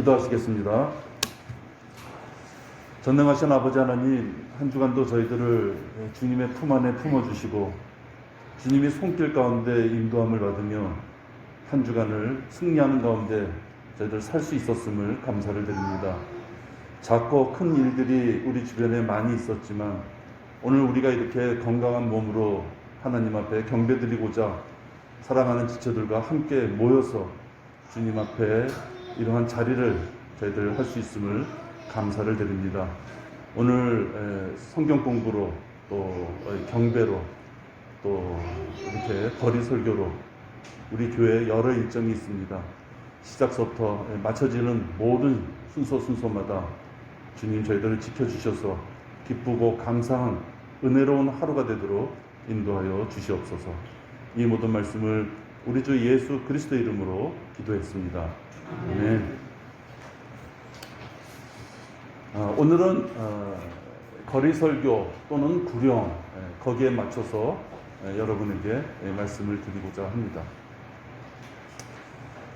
기도하시겠습니다. 전능하신 아버지 하나님, 한 주간도 저희들을 주님의 품 안에 품어주시고 주님의 손길 가운데 인도함을 받으며 한 주간을 승리하는 가운데 저희들 살 수 있었음을 감사를 드립니다. 작고 큰 일들이 우리 주변에 많이 있었지만 오늘 우리가 이렇게 건강한 몸으로 하나님 앞에 경배드리고자 사랑하는 지체들과 함께 모여서 주님 앞에 이러한 자리를 저희들 할 수 있음을 감사를 드립니다. 오늘 성경 공부로 또 경배로 또 이렇게 거리 설교로 우리 교회에 여러 일정이 있습니다. 시작서부터 마쳐지는 모든 순서마다 주님 저희들을 지켜주셔서 기쁘고 감사한 은혜로운 하루가 되도록 인도하여 주시옵소서. 이 모든 말씀을 우리 주 예수 그리스도 이름으로 기도했습니다. 아멘. 오늘은 거리 설교 또는 구령 거기에 맞춰서 여러분에게 말씀을 드리고자 합니다.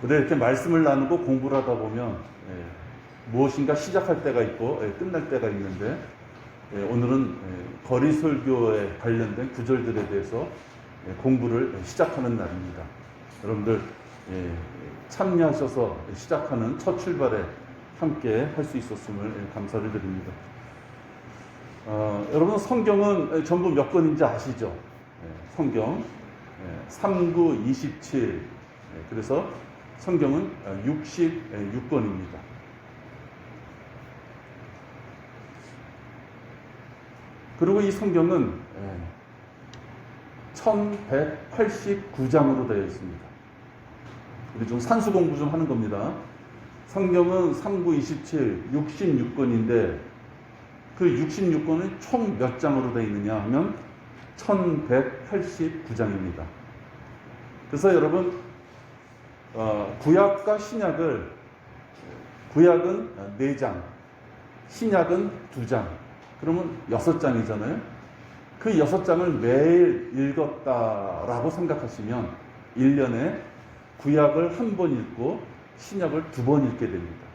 우리가 이렇게 말씀을 나누고 공부를 하다 보면 무엇인가 시작할 때가 있고 끝날 때가 있는데 오늘은 거리 설교에 관련된 구절들에 대해서 공부를 시작하는 날입니다. 여러분들 참여하셔서 시작하는 첫 출발에 함께 할 수 있었음을 감사를 드립니다. 여러분 성경은 전부 몇 권인지 아시죠? 성경 39, 27 그래서 성경은 66권입니다. 그리고 이 성경은 1189장으로 되어 있습니다. 우리 좀 산수 공부 좀 하는 겁니다. 성경은 39, 27, 66권인데 그 66권은 총 몇 장으로 되어 있느냐 하면 1189장입니다. 그래서 여러분 구약과 신약을 구약은 4장, 신약은 2장, 그러면 6장이잖아요. 그 6장을 매일 읽었다라고 생각하시면 1년에 구약을 한 번 읽고 신약을 2번 읽게 됩니다.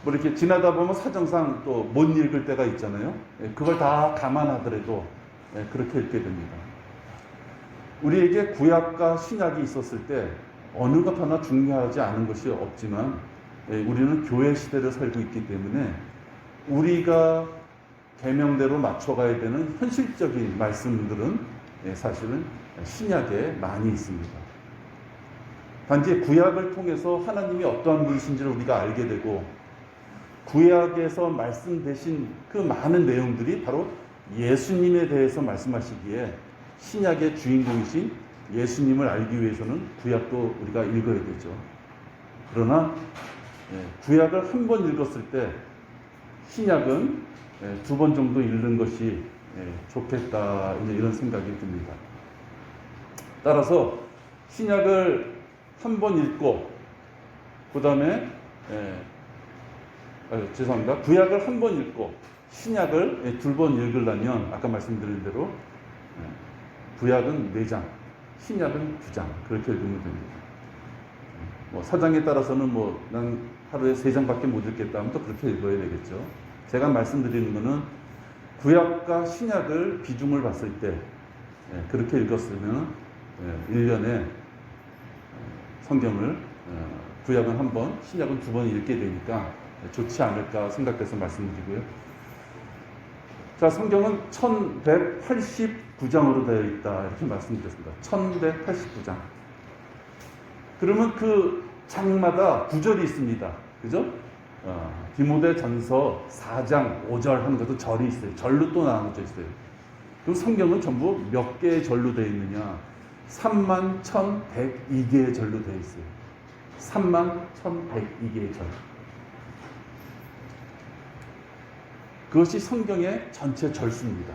뭐 이렇게 지나다 보면 사정상 또 못 읽을 때가 있잖아요. 그걸 다 감안하더라도 그렇게 읽게 됩니다. 우리에게 구약과 신약이 있었을 때 어느 것 하나 중요하지 않은 것이 없지만 우리는 교회 시대를 살고 있기 때문에 우리가 계명대로 맞춰가야 되는 현실적인 말씀들은 사실은 신약에 많이 있습니다. 단지 구약을 통해서 하나님이 어떠한 분이신지를 우리가 알게 되고 구약에서 말씀되신 그 많은 내용들이 바로 예수님에 대해서 말씀하시기에 신약의 주인공이신 예수님을 알기 위해서는 구약도 우리가 읽어야 되죠. 그러나 구약을 한 번 읽었을 때 신약은 2번 정도 읽는 것이 좋겠다 이런 생각이 듭니다. 따라서 신약을 한 번 읽고 그 다음에 죄송합니다. 구약을 한 번 읽고 신약을 2번 읽으려면 아까 말씀드린 대로 구약은 4장, 신약은 2장 그렇게 읽으면 됩니다. 뭐 사장에 따라서는 난 하루에 3장밖에 못 읽겠다 하면 또 그렇게 읽어야 되겠죠. 제가 말씀드리는 것은 구약과 신약을 비중을 봤을 때 그렇게 읽었으면 1년에 성경을 구약은 한 번, 신약은 2번 읽게 되니까 좋지 않을까 생각해서 말씀드리고요. 자, 성경은 1189장으로 되어 있다 이렇게 말씀드렸습니다. 1189장. 그러면 그 장마다 구절이 있습니다. 그죠? 디모데전서 4장 5절 하는 것도 절이 있어요. 절로 또 나눠져 있어요. 그럼 성경은 전부 몇 개의 절로 되어 있느냐? 31,102개의 절로 되어 있어요. 31,102개의 절. 그것이 성경의 전체 절수입니다.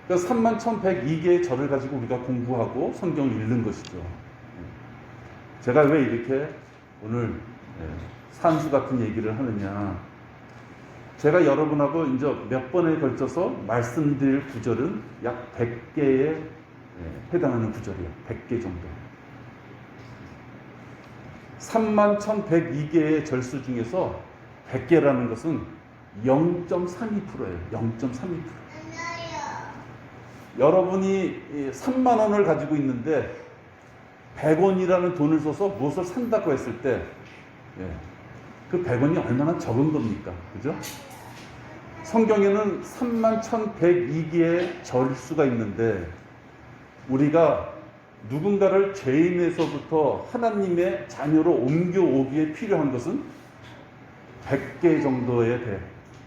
그러니까 31,102개의 절을 가지고 우리가 공부하고 성경을 읽는 것이죠. 제가 왜 이렇게 오늘 산수 같은 얘기를 하느냐. 제가 여러분하고 이제 몇 번에 걸쳐서 말씀드릴 구절은 약 100개에 해당하는 구절이에요. 100개 정도. 31,102개의 절수 중에서 100개라는 것은 0.32%예요. 0.32%. 여러분이 3만 원을 가지고 있는데 100원이라는 돈을 써서 무엇을 산다고 했을 때 그 100원이 얼마나 적은 겁니까? 그죠? 성경에는 31,102개의 절수가 있는데 우리가 누군가를 죄인에서부터 하나님의 자녀로 옮겨오기에 필요한 것은 100개 정도의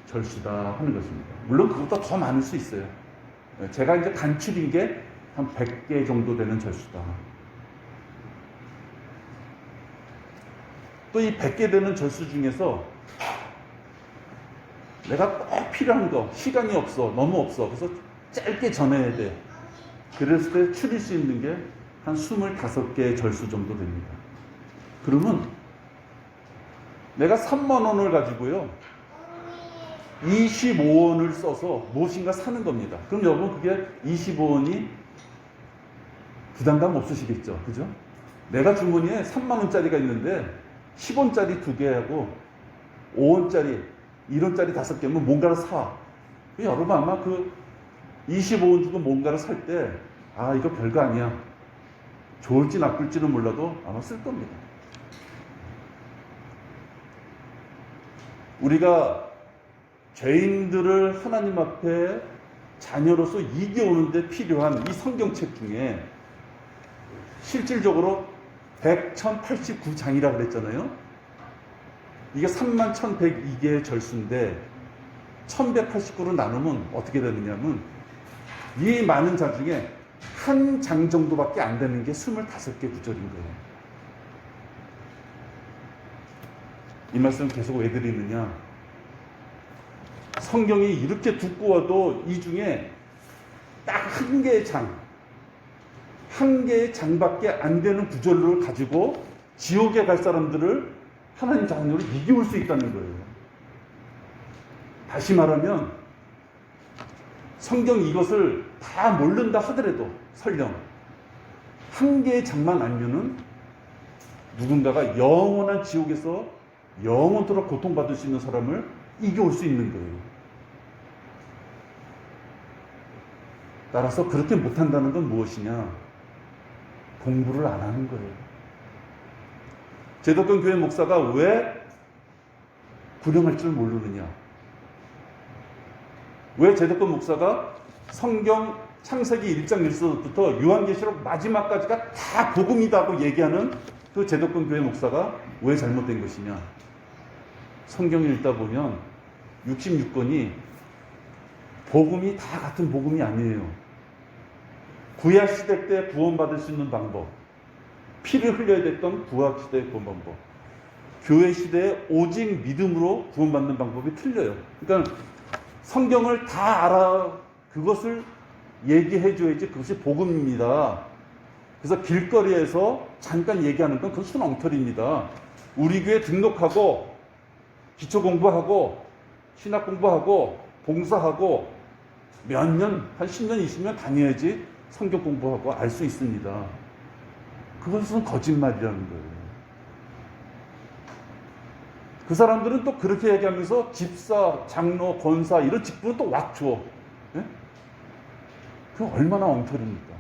절수다 하는 것입니다. 물론 그것보다 더 많을 수 있어요. 제가 이제 간추린 게 한 100개 정도 되는 절수다. 또 이 100개 되는 절수 중에서 내가 꼭 필요한 거, 시간이 없어, 너무 없어. 그래서 짧게 전해야 돼. 그랬을 때 추릴 수 있는 게 한 25개의 절수 정도 됩니다. 그러면 내가 3만 원을 가지고요 25원을 써서 무엇인가 사는 겁니다. 그럼 여러분 그게 25원이 부담감 없으시겠죠? 그죠? 내가 주머니에 3만 원짜리가 있는데 10원짜리 2개하고 5원짜리 1원짜리 5개면 뭔가를 사. 여러분 아마 그 25원 주고 뭔가를 살 때 아 이거 별거 아니야. 좋을지 나쁠지는 몰라도 아마 쓸 겁니다. 우리가 죄인들을 하나님 앞에 자녀로서 이겨오는데 필요한 이 성경책 중에 실질적으로 100,089장이라고 그랬잖아요. 이게 31,102개의 절수인데 1,189로 나누면 어떻게 되느냐면 이 많은 장 중에 한 장 정도밖에 안 되는 게 25개 구절인 거예요. 이 말씀 계속 왜 드리느냐? 성경이 이렇게 두꺼워도 이 중에 딱 한 개의 장, 한 개의 장밖에 안 되는 구절을 가지고 지옥에 갈 사람들을 하나님 자녀로 이겨올 수 있다는 거예요. 다시 말하면 성경 이것을 다 모른다 하더라도 설령 한 개의 장만 알면은 누군가가 영원한 지옥에서 영원토록 고통받을 수 있는 사람을 이겨올 수 있는 거예요. 따라서 그렇게 못한다는 건 무엇이냐? 공부를 안 하는 거예요. 제덕근 교회 목사가 왜 구령할 줄 모르느냐? 왜 제덕근 목사가 성경 창세기 1장 1절부터 요한계시록 마지막까지가 다 복음이다고 얘기하는 그 제덕근 교회 목사가 왜 잘못된 것이냐? 성경을 읽다 보면 66권이 복음이 다 같은 복음이 아니에요. 구약 시대 때 구원받을 수 있는 방법, 피를 흘려야 됐던 구약 시대의 구원 방법, 교회 시대에 오직 믿음으로 구원받는 방법이 틀려요. 그러니까 성경을 다 알아 그것을 얘기해 줘야지 그것이 복음입니다. 그래서 길거리에서 잠깐 얘기하는 건 그건 순 엉터리입니다. 우리 교회 등록하고 기초 공부하고 신학 공부하고 봉사하고 몇 년, 한 10년, 20년 다녀야지 성경 공부하고 알 수 있습니다. 그것은 거짓말이라는 거예요. 그 사람들은 또 그렇게 얘기하면서 집사, 장로, 권사 이런 직분은 또 왁 줘. 예? 그건 얼마나 엉터리입니까?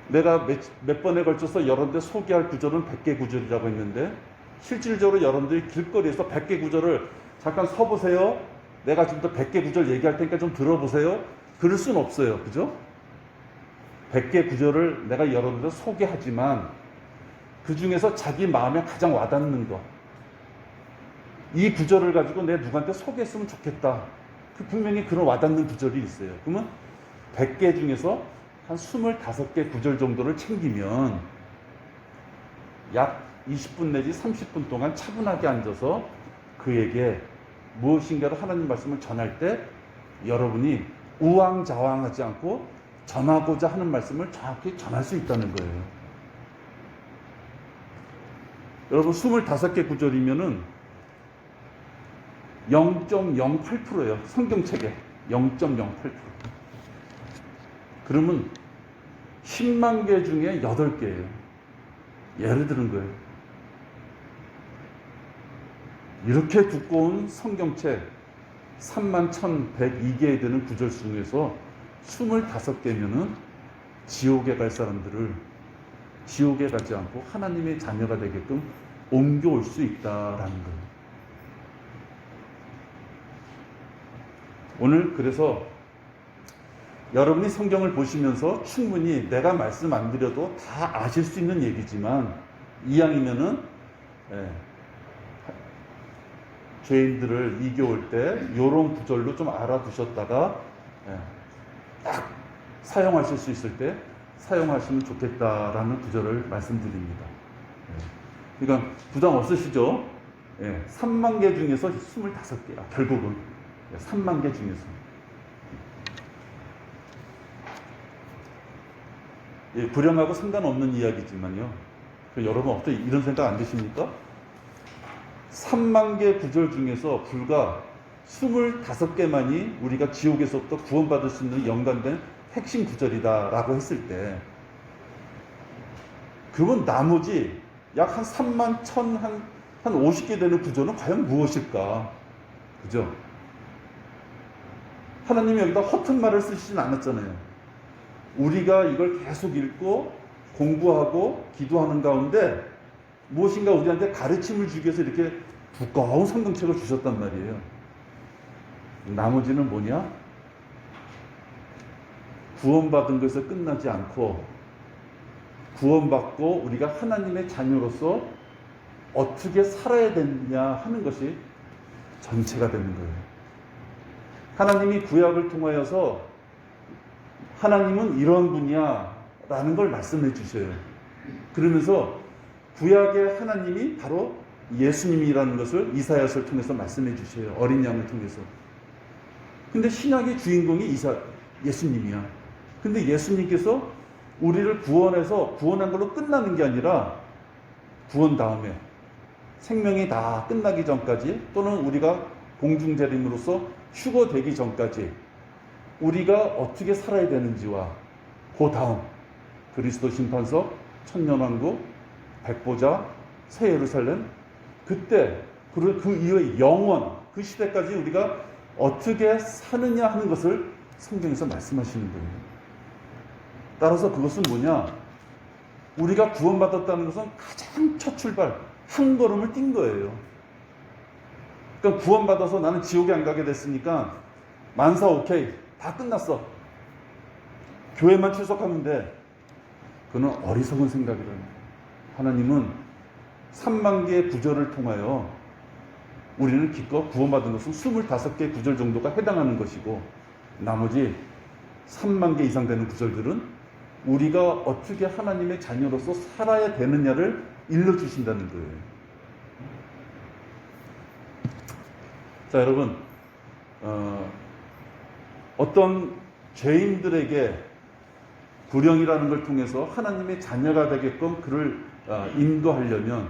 내가 몇 번에 걸쳐서 여러분들 소개할 구절은 100개 구절이라고 했는데 실질적으로 여러분들이 길거리에서 100개 구절을 잠깐 서보세요. 내가 좀 더 100개 구절 얘기할 테니까 좀 들어보세요. 그럴 순 없어요. 그죠? 100개 구절을 내가 여러분들 소개하지만 그 중에서 자기 마음에 가장 와닿는 거, 이 구절을 가지고 내가 누구한테 소개했으면 좋겠다. 그 분명히 그런 와닿는 구절이 있어요. 그러면 100개 중에서 한 25개 구절 정도를 챙기면 약 20분 내지 30분 동안 차분하게 앉아서 그에게 무엇인가를 하나님 말씀을 전할 때 여러분이 우왕좌왕하지 않고 전하고자 하는 말씀을 정확히 전할 수 있다는 거예요. 여러분 25개 구절이면은 0.08%예요. 성경책에 0.08%. 그러면 10만 개 중에 8개예요. 예를 들은 거예요. 이렇게 두꺼운 성경책 31,102개에 되는 구절 중에서 25개면은 지옥에 갈 사람들을 지옥에 가지 않고 하나님의 자녀가 되게끔 옮겨올 수 있다라는 거예요. 오늘 그래서 여러분이 성경을 보시면서 충분히 내가 말씀 안 드려도 다 아실 수 있는 얘기지만 이왕이면은 죄인들을 이겨올 때 이런 구절로 좀 알아두셨다가 딱 사용하실 수 있을 때 사용하시면 좋겠다라는 구절을 말씀드립니다. 그러니까 부담 없으시죠? 3만 개 중에서 25개. 결국은 3만 개 중에서. 불량하고 상관없는 이야기지만요. 여러분 어떻게 이런 생각 안 드십니까? 3만 개 구절 중에서 불과 25개만이 우리가 지옥에서부터 구원받을 수 있는 연관된 핵심 구절이다라고 했을 때, 그건 나머지 약 한 3만 1,000, 한 50개 되는 구절은 과연 무엇일까? 그죠? 하나님이 여기다 허튼 말을 쓰시진 않았잖아요. 우리가 이걸 계속 읽고 공부하고 기도하는 가운데 무엇인가 우리한테 가르침을 주기 위해서 이렇게 두꺼운 성경책을 주셨단 말이에요. 나머지는 뭐냐? 구원받은 것에서 끝나지 않고 구원받고 우리가 하나님의 자녀로서 어떻게 살아야 되느냐 하는 것이 전체가 되는 거예요. 하나님이 구약을 통하여서 하나님은 이런 분이야 라는 걸 말씀해 주셔요. 그러면서 구약의 하나님이 바로 예수님이라는 것을 이사야서를 통해서 말씀해 주셔요. 어린 양을 통해서. 근데 신약의 주인공이 예수님이야. 근데 예수님께서 우리를 구원해서 구원한 걸로 끝나는 게 아니라 구원 다음에 생명이 다 끝나기 전까지 또는 우리가 공중재림으로서 휴거되기 전까지 우리가 어떻게 살아야 되는지와 그 다음 그리스도 심판석, 천년왕국, 백보자, 새 예루살렘 그때 그 이후의 영원 그 시대까지 우리가 어떻게 사느냐 하는 것을 성경에서 말씀하시는 거예요. 따라서 그것은 뭐냐? 우리가 구원받았다는 것은 가장 첫 출발, 한 걸음을 뛴 거예요. 그러니까 구원받아서 나는 지옥에 안 가게 됐으니까 만사 오케이, 다 끝났어. 교회만 출석하면 돼. 그는 어리석은 생각이라는 거예요. 하나님은 3만 개의 구절을 통하여 우리는 기껏 구원받은 것은 25개 구절 정도가 해당하는 것이고 나머지 3만 개 이상 되는 구절들은 우리가 어떻게 하나님의 자녀로서 살아야 되느냐를 일러주신다는 거예요. 자, 여러분, 어떤 죄인들에게 구령이라는 걸 통해서 하나님의 자녀가 되게끔 그를 인도하려면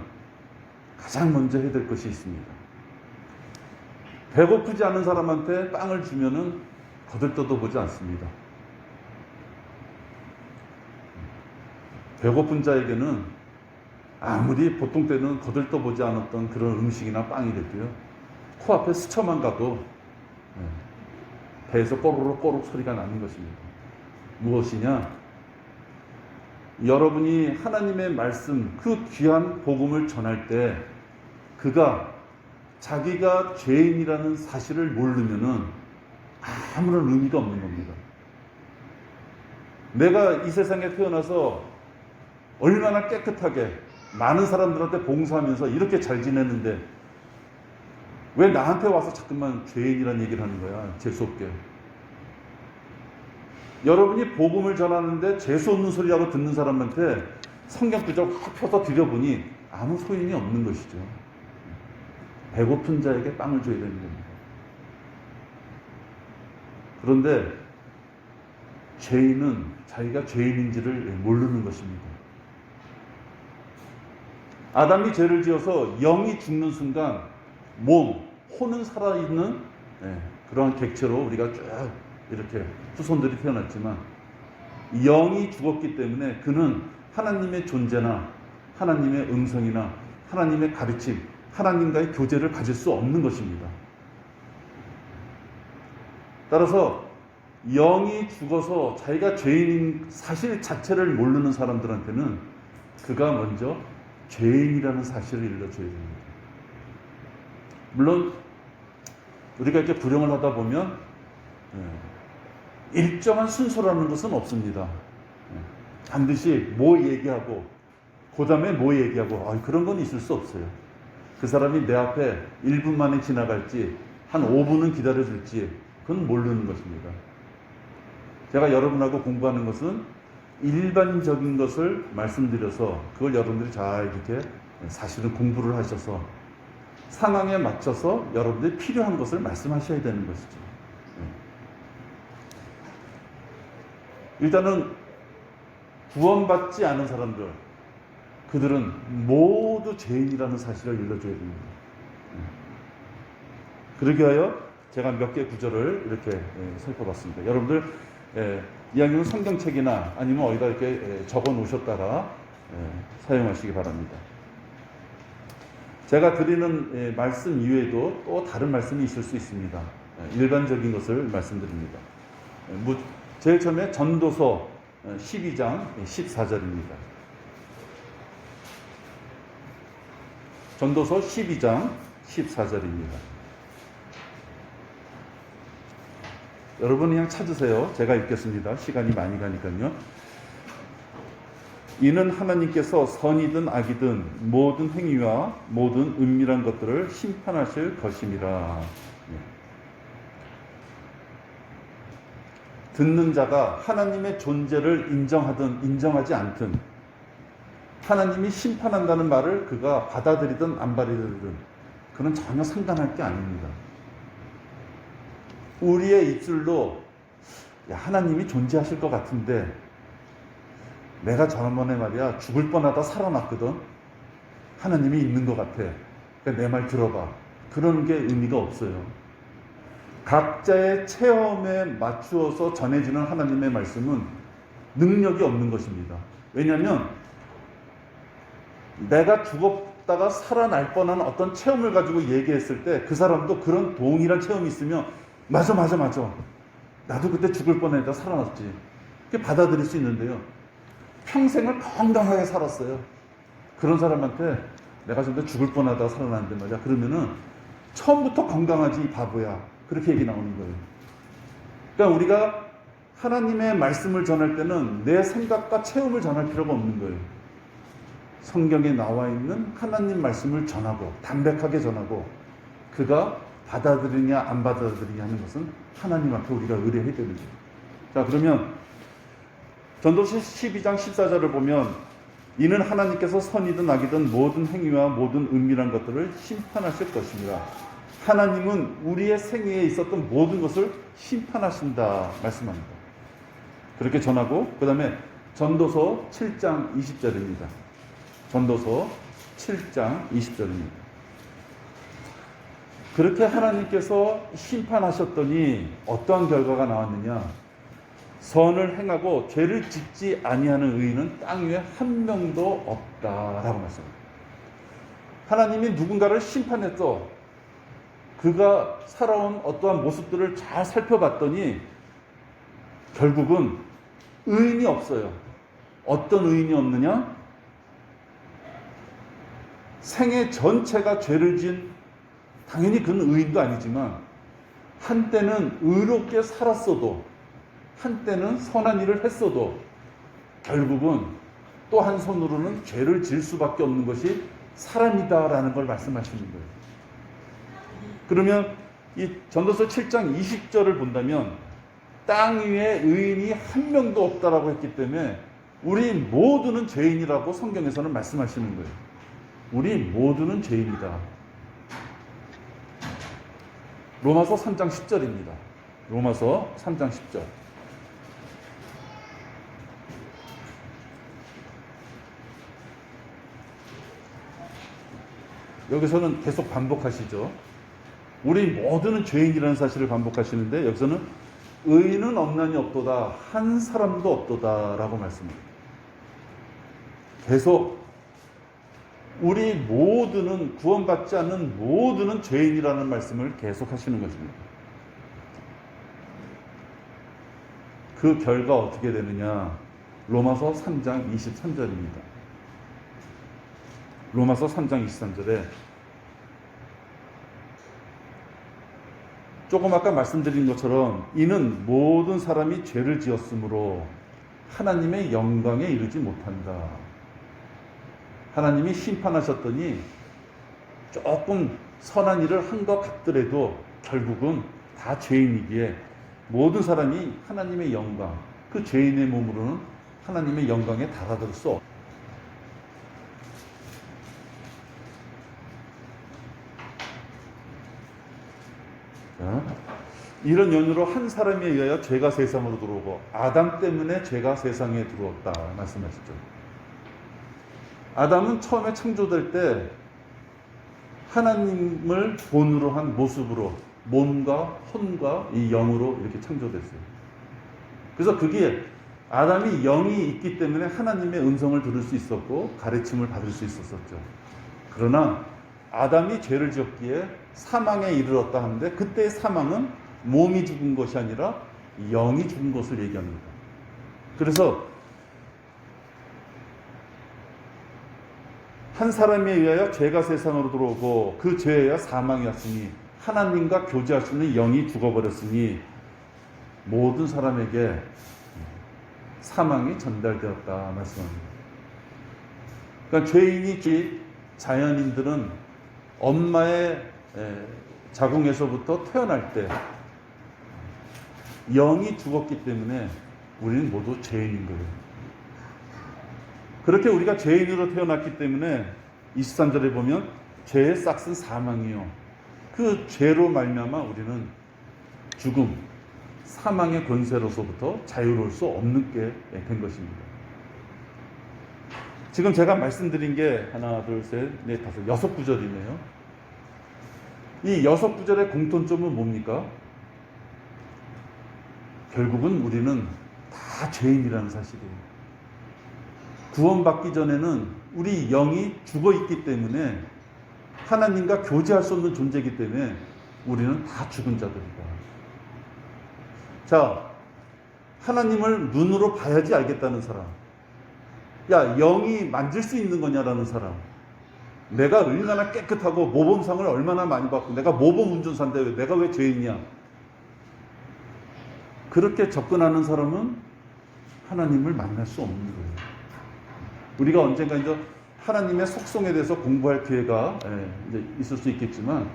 가장 먼저 해야 될 것이 있습니다. 배고프지 않은 사람한테 빵을 주면은 거들떠도 보지 않습니다. 배고픈 자에게는 아무리 보통 때는 거들떠보지 않았던 그런 음식이나 빵이 돼도요, 코앞에 스쳐만 가도 배에서 꼬르륵 꼬르륵 소리가 나는 것입니다. 무엇이냐? 여러분이 하나님의 말씀, 그 귀한 복음을 전할 때 그가 자기가 죄인이라는 사실을 모르면은 아무런 의미가 없는 겁니다. 내가 이 세상에 태어나서 얼마나 깨끗하게 많은 사람들한테 봉사하면서 이렇게 잘 지냈는데 왜 나한테 와서 자꾸만 죄인이라는 얘기를 하는 거야? 재수없게. 여러분이 복음을 전하는데 재수없는 소리라고 듣는 사람한테 성경 구절 확 펴서 드려보니 아무 소용이 없는 것이죠. 배고픈 자에게 빵을 줘야 되는 겁니다. 그런데 죄인은 자기가 죄인인지를 모르는 것입니다. 아담이 죄를 지어서 영이 죽는 순간 혼은 살아있는 그러한 객체로 우리가 쭉 이렇게 후손들이 태어났지만 영이 죽었기 때문에 그는 하나님의 존재나 하나님의 음성이나 하나님의 가르침, 하나님과의 교제를 가질 수 없는 것입니다. 따라서 영이 죽어서 자기가 죄인인 사실 자체를 모르는 사람들한테는 그가 먼저 죄인이라는 사실을 일러줘야 됩니다. 물론 우리가 이렇게 불행을 하다 보면 일정한 순서라는 것은 없습니다. 반드시 뭐 얘기하고 그 다음에 뭐 얘기하고 그런 건 있을 수 없어요. 그 사람이 내 앞에 1분 만에 지나갈지 한 5분은 기다려줄지 그건 모르는 것입니다. 제가 여러분하고 공부하는 것은 일반적인 것을 말씀드려서 그걸 여러분들이 잘 이렇게 사실은 공부를 하셔서 상황에 맞춰서 여러분들이 필요한 것을 말씀하셔야 되는 것이죠. 일단은 구원받지 않은 사람들, 그들은 모두 죄인이라는 사실을 일러줘야 됩니다. 그러기 위하여 제가 몇 개 구절을 이렇게 살펴봤습니다. 여러분들 이야기는 성경책이나 아니면 어디다 이렇게 적어 놓으셨다가 사용하시기 바랍니다. 제가 드리는 말씀 이외에도 또 다른 말씀이 있을 수 있습니다. 일반적인 것을 말씀드립니다. 제일 처음에 전도서 12장 14절입니다. 전도서 12장 14절입니다. 여러분 그냥 찾으세요. 제가 읽겠습니다. 시간이 많이 가니까요. 이는 하나님께서 선이든 악이든 모든 행위와 모든 은밀한 것들을 심판하실 것임이라. 듣는 자가 하나님의 존재를 인정하든 인정하지 않든 하나님이 심판한다는 말을 그가 받아들이든 안 받아들이든 그는 전혀 상관할 게 아닙니다. 우리의 입술로 하나님이 존재하실 것 같은데 내가 저번에 말이야 죽을 뻔하다 살아났거든. 하나님이 있는 것 같아. 그러니까 내 말 들어봐. 그런 게 의미가 없어요. 각자의 체험에 맞추어서 전해지는 하나님의 말씀은 능력이 없는 것입니다. 왜냐하면 내가 죽었다가 살아날 뻔한 어떤 체험을 가지고 얘기했을 때 그 사람도 그런 동일한 체험이 있으면 맞아. 나도 그때 죽을 뻔했다 살아났지. 그게 받아들일 수 있는데요. 평생을 건강하게 살았어요. 그런 사람한테 내가 좀 더 죽을 뻔하다 살아났는데 말이야. 그러면은 처음부터 건강하지 이 바보야. 그렇게 얘기 나오는 거예요. 그러니까 우리가 하나님의 말씀을 전할 때는 내 생각과 체험을 전할 필요가 없는 거예요. 성경에 나와 있는 하나님 말씀을 전하고 담백하게 전하고 그가 받아들이냐 안 받아들이냐 하는 것은 하나님 앞에 우리가 의뢰해야 되는 거예요. 자, 그러면 전도서 12장 14절을 보면 이는 하나님께서 선이든 악이든 모든 행위와 모든 은밀한 것들을 심판하실 것입니다. 하나님은 우리의 생애에 있었던 모든 것을 심판하신다 말씀합니다. 그렇게 전하고 그 다음에 전도서 7장 20절입니다. 전도서 7장 20절입니다. 그렇게 하나님께서 심판하셨더니 어떠한 결과가 나왔느냐? 선을 행하고 죄를 짓지 아니하는 의인은 땅 위에 한 명도 없다라고 말씀합니다. 하나님이 누군가를 심판했어. 그가 살아온 어떠한 모습들을 잘 살펴봤더니 결국은 의인이 없어요. 어떤 의인이 없느냐? 생애 전체가 죄를 지은 당연히 그는 의인도 아니지만 한때는 의롭게 살았어도 한때는 선한 일을 했어도 결국은 또 한 손으로는 죄를 지을 수밖에 없는 것이 사람이다라는 걸 말씀하시는 거예요. 그러면 이 전도서 7장 20절을 본다면 땅 위에 의인이 한 명도 없다라고 했기 때문에 우리 모두는 죄인이라고 성경에서는 말씀하시는 거예요. 우리 모두는 죄인이다. 로마서 3장 10절입니다. 로마서 3장 10절. 여기서는 계속 반복하시죠. 우리 모두는 죄인이라는 사실을 반복하시는데 여기서는 의인은 없나니 없도다. 한 사람도 없도다라고 말씀합니다. 계속 우리 모두는 구원받지 않는 모두는 죄인이라는 말씀을 계속 하시는 것입니다. 그 결과 어떻게 되느냐? 로마서 3장 23절입니다. 로마서 3장 23절에 조금 아까 말씀드린 것처럼 이는 모든 사람이 죄를 지었으므로 하나님의 영광에 이르지 못한다. 하나님이 심판하셨더니 조금 선한 일을 한 것 같더라도 결국은 다 죄인이기에 모든 사람이 하나님의 영광, 그 죄인의 몸으로는 하나님의 영광에 달아들 수 없다. 이런 연유로 한 사람에 의하여 죄가 세상으로 들어오고 아담 때문에 죄가 세상에 들어왔다 말씀하시죠. 아담은 처음에 창조될 때 하나님을 본으로 한 모습으로 몸과 혼과 이 영으로 이렇게 창조됐어요. 그래서 그게 아담이 영이 있기 때문에 하나님의 음성을 들을 수 있었고 가르침을 받을 수 있었었죠. 그러나 아담이 죄를 지었기에 사망에 이르렀다 하는데 그때의 사망은 몸이 죽은 것이 아니라 영이 죽은 것을 얘기합니다. 그래서 한 사람에 의하여 죄가 세상으로 들어오고 그 죄에 의하여 사망이 왔으니 하나님과 교제할 수 있는 영이 죽어버렸으니 모든 사람에게 사망이 전달되었다 말씀합니다. 그러니까 죄인이 자연인들은 엄마의 자궁에서부터 태어날 때 영이 죽었기 때문에 우리는 모두 죄인인 거예요. 그렇게 우리가 죄인으로 태어났기 때문에 23절에 보면 죄의 싹은 사망이요. 그 죄로 말미암아 우리는 죽음, 사망의 권세로서부터 자유로울 수 없는 게 된 것입니다. 지금 제가 말씀드린 게 하나, 둘, 셋, 넷, 다섯, 6구절이네요. 이 6구절의 공통점은 뭡니까? 결국은 우리는 다 죄인이라는 사실이에요. 구원받기 전에는 우리 영이 죽어있기 때문에 하나님과 교제할 수 없는 존재이기 때문에 우리는 다 죽은 자들이다. 자, 하나님을 눈으로 봐야지 알겠다는 사람, 야, 영이 만질 수 있는 거냐라는 사람, 내가 얼마나 깨끗하고 모범상을 얼마나 많이 받고 내가 모범 운전사인데 왜 내가 왜 죄인이야? 그렇게 접근하는 사람은 하나님을 만날 수 없는 거예요. 우리가 언젠가 이제 하나님의 속성에 대해서 공부할 기회가 이제 있을 수 있겠지만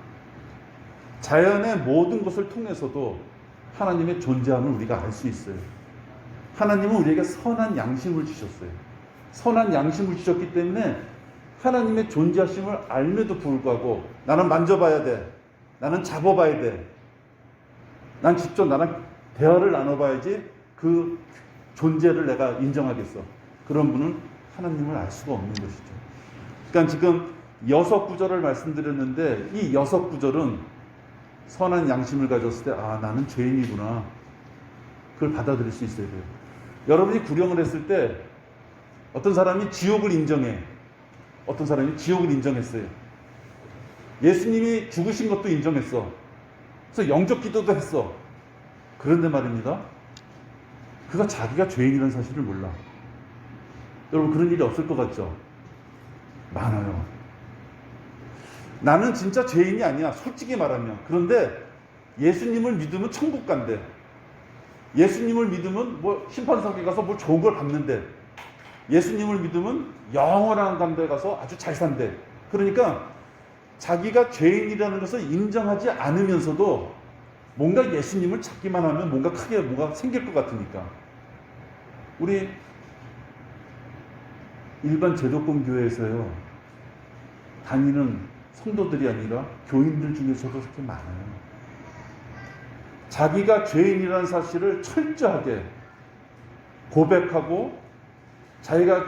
자연의 모든 것을 통해서도 하나님의 존재함을 우리가 알 수 있어요. 하나님은 우리에게 선한 양심을 주셨어요. 선한 양심을 주셨기 때문에 하나님의 존재하심을 알면도 불구하고 나는 만져봐야 돼. 나는 잡아봐야 돼. 난 직접 나랑 대화를 나눠봐야지 그 존재를 내가 인정하겠어. 그런 분은 하나님을 알 수가 없는 것이죠. 그러니까 지금 6구절을 말씀드렸는데 이 6구절은 선한 양심을 가졌을 때 아, 나는 죄인이구나. 그걸 받아들일 수 있어야 돼요. 여러분이 구령을 했을 때 어떤 사람이 지옥을 인정해. 어떤 사람이 지옥을 인정했어요. 예수님이 죽으신 것도 인정했어. 그래서 영접 기도도 했어. 그런데 말입니다. 그가 자기가 죄인이라는 사실을 몰라. 여러분 그런 일이 없을 것 같죠? 많아요. 나는 진짜 죄인이 아니야. 솔직히 말하면. 그런데 예수님을 믿으면 천국 간대. 예수님을 믿으면 뭐 심판석에 가서 뭐 좋은 걸 받는데. 예수님을 믿으면 영원한 데 가서 아주 잘 산대. 그러니까 자기가 죄인이라는 것을 인정하지 않으면서도 뭔가 예수님을 찾기만 하면 뭔가 크게 뭐가 생길 것 같으니까. 우리 일반 제도권 교회에서요, 다니는 성도들이 아니라 교인들 중에서도 그렇게 많아요. 자기가 죄인이라는 사실을 철저하게 고백하고 자기가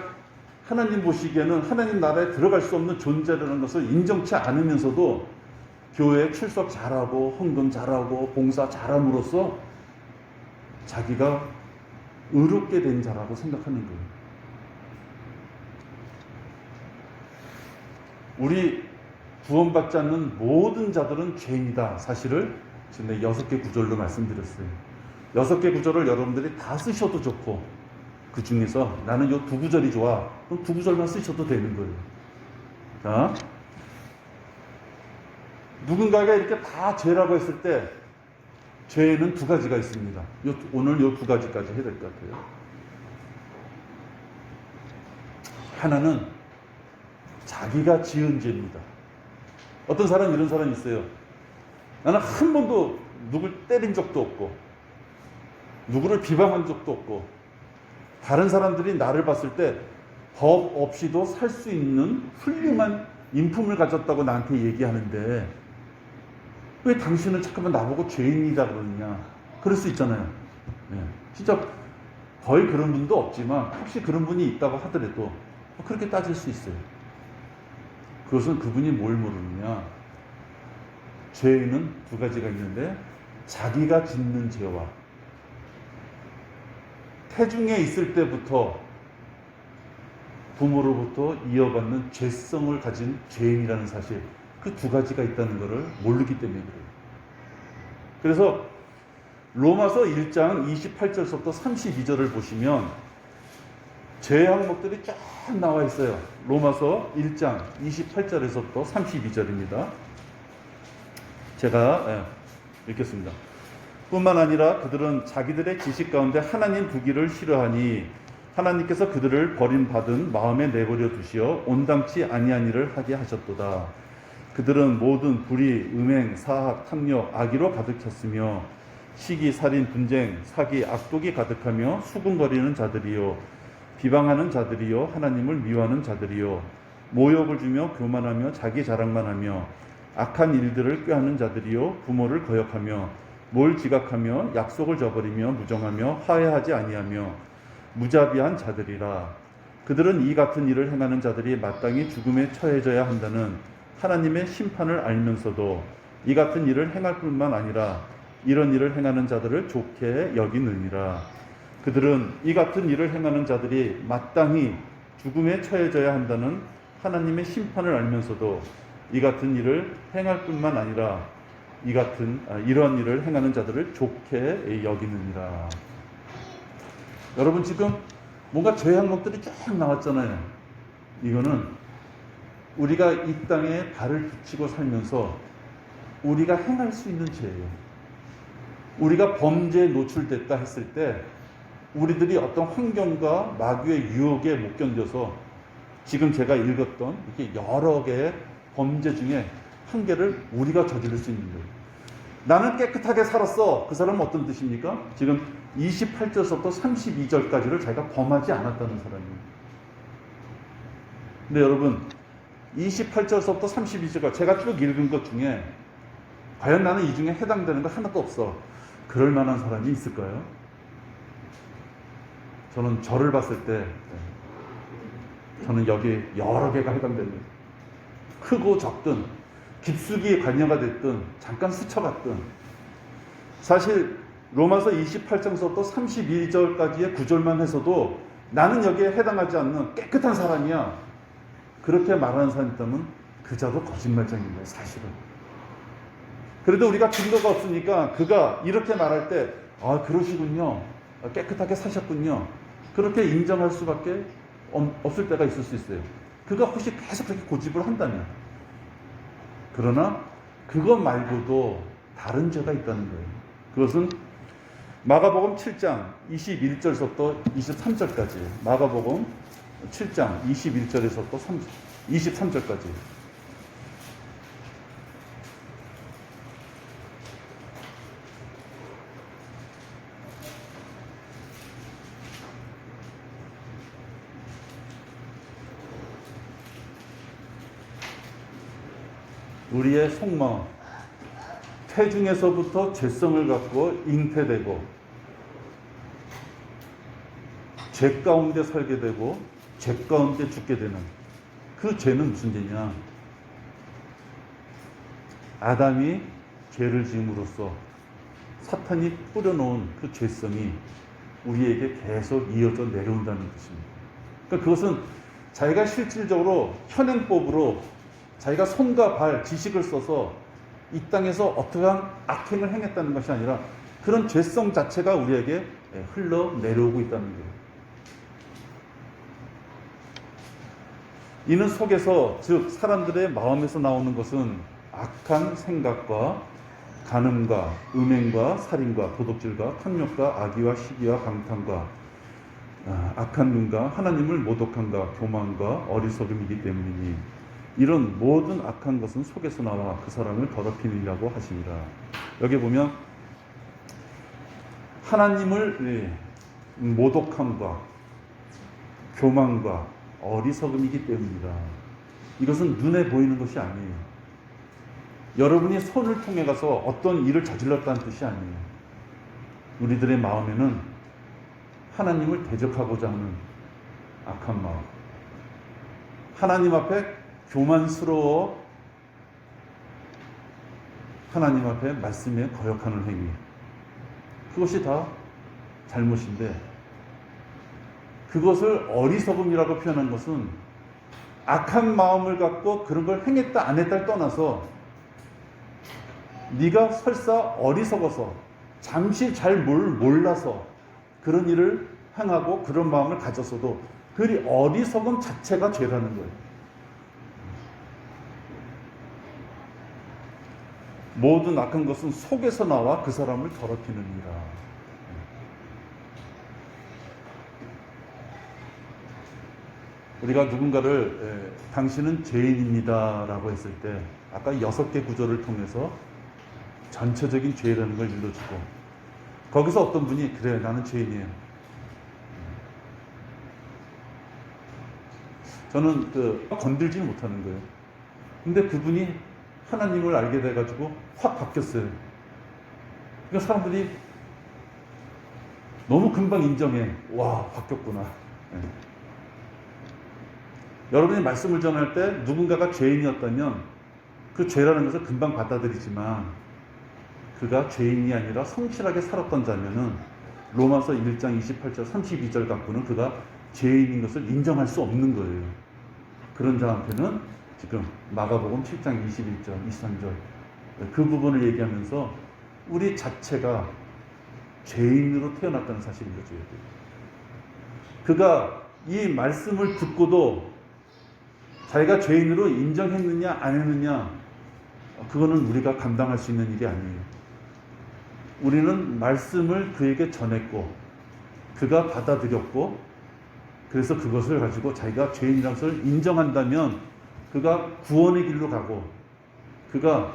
하나님 보시기에는 하나님 나라에 들어갈 수 없는 존재라는 것을 인정치 않으면서도 교회에 출석 잘하고 헌금 잘하고 봉사 잘함으로써 자기가 의롭게 된 자라고 생각하는 거예요. 우리 구원받지 않는 모든 자들은 죄인이다 사실을 지금 6개 구절로 말씀드렸어요. 6개 구절을 여러분들이 다 쓰셔도 좋고, 그 중에서 나는 요 2구절이 좋아, 그럼 2구절만 쓰셔도 되는 거예요. 자, 누군가가 이렇게 다 죄라고 했을 때 죄에는 2가지가 있습니다. 오늘 요 2가지까지 해야 될 것 같아요. 하나는 자기가 지은 죄입니다. 어떤 사람, 이런 사람이 있어요. 나는 한 번도 누굴 때린 적도 없고, 누구를 비방한 적도 없고, 다른 사람들이 나를 봤을 때 법 없이도 살 수 있는 훌륭한 인품을 가졌다고 나한테 얘기하는데 왜 당신은 잠깐만 나보고 죄인이다 그러느냐. 그럴 수 있잖아요. 네. 진짜 거의 그런 분도 없지만 혹시 그런 분이 있다고 하더라도 그렇게 따질 수 있어요. 그것은 그분이 뭘 모르느냐. 죄에는 2가지가 있는데, 자기가 짓는 죄와 태중에 있을 때부터 부모로부터 이어받는 죄성을 가진 죄인이라는 사실, 그 2가지가 있다는 것을 모르기 때문에 그래요. 그래서 로마서 1장 28절부터 32절을 보시면 죄 항목들이 쫙 나와 있어요. 로마서 1장 28절에서부터 32절입니다. 제가 읽겠습니다. 뿐만 아니라 그들은 자기들의 지식 가운데 하나님 두기를 싫어하니 하나님께서 그들을 버림받은 마음에 내버려 두시어 온당치 아니한 일을 하게 하셨도다. 그들은 모든 불의, 음행, 사악, 탐욕, 악의로 가득했으며 시기, 살인, 분쟁, 사기, 악독이 가득하며 수군거리는 자들이요 비방하는 자들이요 하나님을 미워하는 자들이요 모욕을 주며 교만하며 자기 자랑만 하며 악한 일들을 꾀하는 자들이요 부모를 거역하며 뭘 지각하며 약속을 저버리며 무정하며 화해하지 아니하며 무자비한 자들이라. 그들은 이 같은 일을 행하는 자들이 마땅히 죽음에 처해져야 한다는 하나님의 심판을 알면서도 이 같은 일을 행할 뿐만 아니라 이런 일을 행하는 자들을 좋게 여기느니라. 그들은 이 같은 일을 행하는 자들이 마땅히 죽음에 처해져야 한다는 하나님의 심판을 알면서도 이 같은 일을 행할 뿐만 아니라 이런 일을 행하는 자들을 좋게 여기느니라. 여러분, 지금 뭔가 죄 항목들이 쫙 나왔잖아요. 이거는 우리가 이 땅에 발을 붙이고 살면서 우리가 행할 수 있는 죄예요. 우리가 범죄에 노출됐다 했을 때 우리들이 어떤 환경과 마귀의 유혹에 못 견뎌서 지금 제가 읽었던 이렇게 여러 개의 범죄 중에 한 개를 우리가 저지를 수 있는 거예요. 나는 깨끗하게 살았어. 그 사람은 어떤 뜻입니까? 지금 28절부터 32절까지를 자기가 범하지 않았다는 사람이에요. 근데 여러분, 28절부터 32절까지 제가 쭉 읽은 것 중에 과연 나는 이 중에 해당되는 거 하나도 없어. 그럴 만한 사람이 있을까요? 저는 저를 봤을 때 저는 여기 여러 개가 해당됩니다. 크고 적든 깊숙이 관여가 됐든 잠깐 스쳐갔든, 사실 로마서 28장서부터 32절까지의 구절만 해서도 나는 여기에 해당하지 않는 깨끗한 사람이야, 그렇게 말하는 사람이 있다면 그 자도 거짓말쟁인 거예요, 사실은. 그래도 우리가 증거가 없으니까 그가 이렇게 말할 때 그러시군요, 깨끗하게 사셨군요, 그렇게 인정할 수밖에 없을 때가 있을 수 있어요. 그가 혹시 계속 그렇게 고집을 한다면. 그러나 그것 말고도 다른 죄가 있다는 거예요. 그것은 마가복음 7장 21절부터 23절까지, 마가복음 7장 21절에서부터 23절까지. 우리의 속마음, 태중에서부터 죄성을 갖고 잉태되고 죄 가운데 살게 되고 죄 가운데 죽게 되는 그 죄는 무슨 죄냐? 아담이 죄를 지음으로써 사탄이 뿌려놓은 그 죄성이 우리에게 계속 이어져 내려온다는 뜻입니다. 그러니까 그것은 자기가 실질적으로 현행법으로 자기가 손과 발, 지식을 써서 이 땅에서 어떠한 악행을 행했다는 것이 아니라 그런 죄성 자체가 우리에게 흘러내려오고 있다는 거예요. 이는 속에서, 즉 사람들의 마음에서 나오는 것은 악한 생각과 간음과 음행과 살인과 도둑질과 탐욕과 악의와 시기와 방탕과 악한 눈과 하나님을 모독함과 교만과 어리석음이기 때문이니 이런 모든 악한 것은 속에서 나와 그 사람을 더럽히느냐고 하시니라. 여기 보면 하나님을 모독함과 교만과 어리석음이기 때문이다. 이것은 눈에 보이는 것이 아니에요. 여러분이 손을 통해 가서 어떤 일을 저질렀다는 뜻이 아니에요. 우리들의 마음에는 하나님을 대적하고자 하는 악한 마음, 하나님 앞에 교만스러워 하나님 앞에 말씀에 거역하는 행위, 그것이 다 잘못인데, 그것을 어리석음이라고 표현한 것은 악한 마음을 갖고 그런 걸 행했다 안 했다를 떠나서 네가 설사 어리석어서 잠시 잘 몰라서 그런 일을 행하고 그런 마음을 가졌어도 그 어리석음 자체가 죄라는 거예요. 모든 악한 것은 속에서 나와 그 사람을 더럽히느니라. 우리가 누군가를 당신은 죄인입니다 라고 했을 때 아까 6개 구절을 통해서 전체적인 죄라는 걸 일러주고, 거기서 어떤 분이 그래 나는 죄인이에요, 저는 건들지는 못하는 거예요. 근데 그분이 하나님을 알게 돼가지고 확 바뀌었어요. 그러니까 사람들이 너무 금방 인정해. 와, 바뀌었구나. 네. 여러분이 말씀을 전할 때 누군가가 죄인이었다면 그 죄라는 것을 금방 받아들이지만, 그가 죄인이 아니라 성실하게 살았던 자면은 로마서 1장 28절 32절 갖고는 그가 죄인인 것을 인정할 수 없는 거예요. 그런 자한테는 지금 마가복음 7장 21절 23절 그 부분을 얘기하면서 우리 자체가 죄인으로 태어났다는 사실을 알려줘야 돼요. 그가 이 말씀을 듣고도 자기가 죄인으로 인정했느냐 안 했느냐, 그거는 우리가 감당할 수 있는 일이 아니에요. 우리는 말씀을 그에게 전했고 그가 받아들였고, 그래서 그것을 가지고 자기가 죄인이라는 것을 인정한다면 그가 구원의 길로 가고, 그가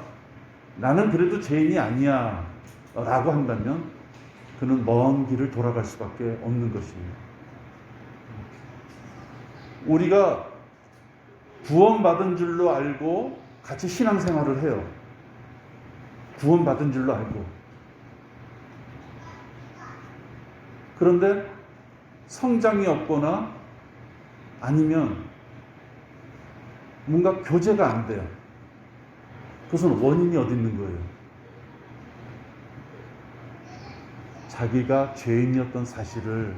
나는 그래도 죄인이 아니야 라고 한다면 그는 먼 길을 돌아갈 수밖에 없는 것이에요. 우리가 구원받은 줄로 알고 같이 신앙생활을 해요. 구원받은 줄로 알고. 그런데 성장이 없거나 아니면 뭔가 교제가 안 돼요. 그것은 원인이 어디 있는 거예요? 자기가 죄인이었던 사실을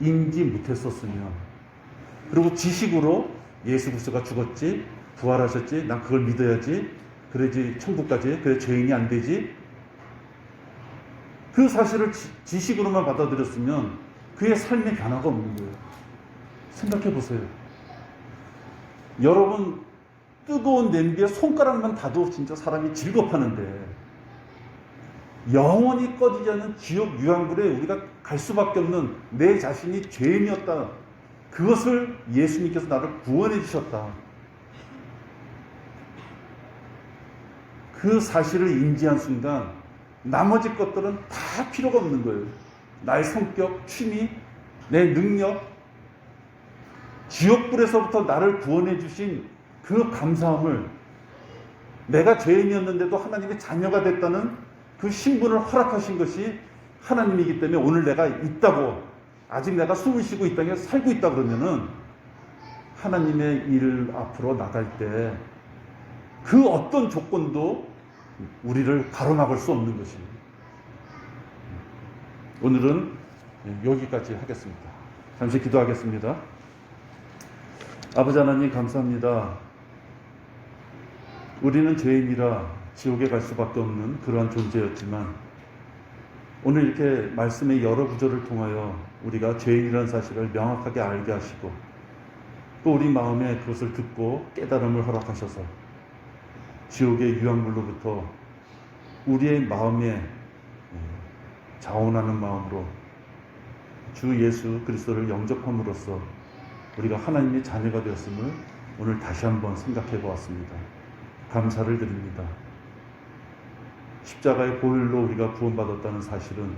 인지 못했었으면, 그리고 지식으로 예수 그리스도가 죽었지, 부활하셨지, 난 그걸 믿어야지, 그래야지 천국까지, 그래 죄인이 안 되지, 그 사실을 지식으로만 받아들였으면 그의 삶의 변화가 없는 거예요. 생각해 보세요. 여러분, 뜨거운 냄비에 손가락만 닿아도 진짜 사람이 질겁하는데, 영원히 꺼지지 않는 지옥 유황불에 우리가 갈 수밖에 없는 내 자신이 죄인이었다, 그것을 예수님께서 나를 구원해 주셨다, 그 사실을 인지한 순간 나머지 것들은 다 필요가 없는 거예요. 나의 성격, 취미, 내 능력, 지옥불에서부터 나를 구원해 주신 그 감사함을, 내가 죄인이었는데도 하나님의 자녀가 됐다는 그 신분을 허락하신 것이 하나님이기 때문에 오늘 내가 있다고, 아직 내가 숨을 쉬고 이 땅에 살고 있다 그러면은 하나님의 일 앞으로 나갈 때 그 어떤 조건도 우리를 가로막을 수 없는 것입니다. 오늘은 여기까지 하겠습니다. 잠시 기도하겠습니다. 아버지 하나님 감사합니다. 우리는 죄인이라 지옥에 갈 수밖에 없는 그러한 존재였지만 오늘 이렇게 말씀의 여러 구절을 통하여 우리가 죄인이라는 사실을 명확하게 알게 하시고 또 우리 마음에 그것을 듣고 깨달음을 허락하셔서 지옥의 유황물로부터 우리의 마음에 자원하는 마음으로 주 예수 그리스도를 영접함으로써 우리가 하나님의 자녀가 되었음을 오늘 다시 한번 생각해 보았습니다. 감사를 드립니다. 십자가의 보혈로 우리가 구원받았다는 사실은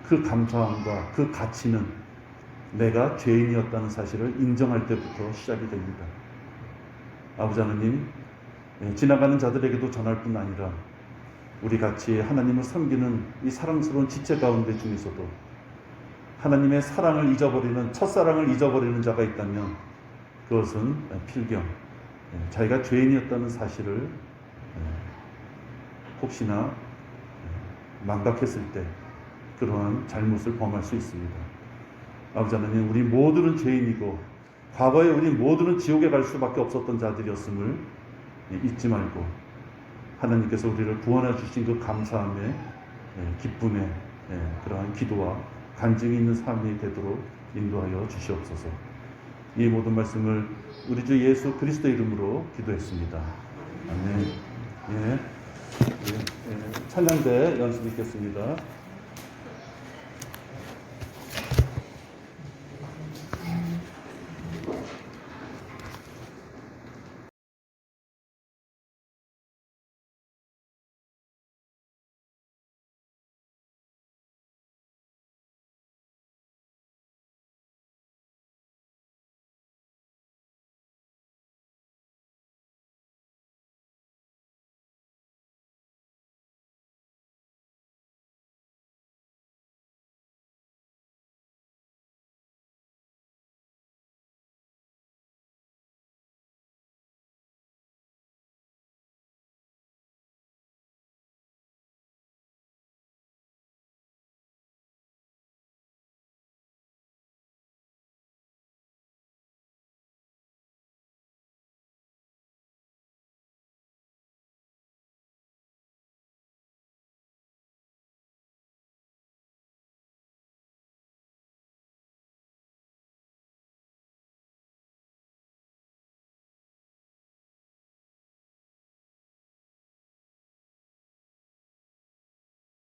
그 감사함과 그 가치는 내가 죄인이었다는 사실을 인정할 때부터 시작이 됩니다. 아버지 하나님, 지나가는 자들에게도 전할 뿐 아니라 우리 같이 하나님을 섬기는 이 사랑스러운 지체 가운데 중에서도 하나님의 사랑을 잊어버리는, 첫사랑을 잊어버리는 자가 있다면 그것은 필경, 자기가 죄인이었다는 사실을 혹시나 망각했을 때 그러한 잘못을 범할 수 있습니다. 아버지 하나님, 우리 모두는 죄인이고 과거에 우리 모두는 지옥에 갈 수밖에 없었던 자들이었음을 잊지 말고 하나님께서 우리를 구원해 주신 그 감사함에 기쁨에 그러한 기도와 간증이 있는 삶이 되도록 인도하여 주시옵소서. 이 모든 말씀을 우리 주 예수 그리스도 이름으로 기도했습니다. 아멘. 찬양대 연습 있겠습니다.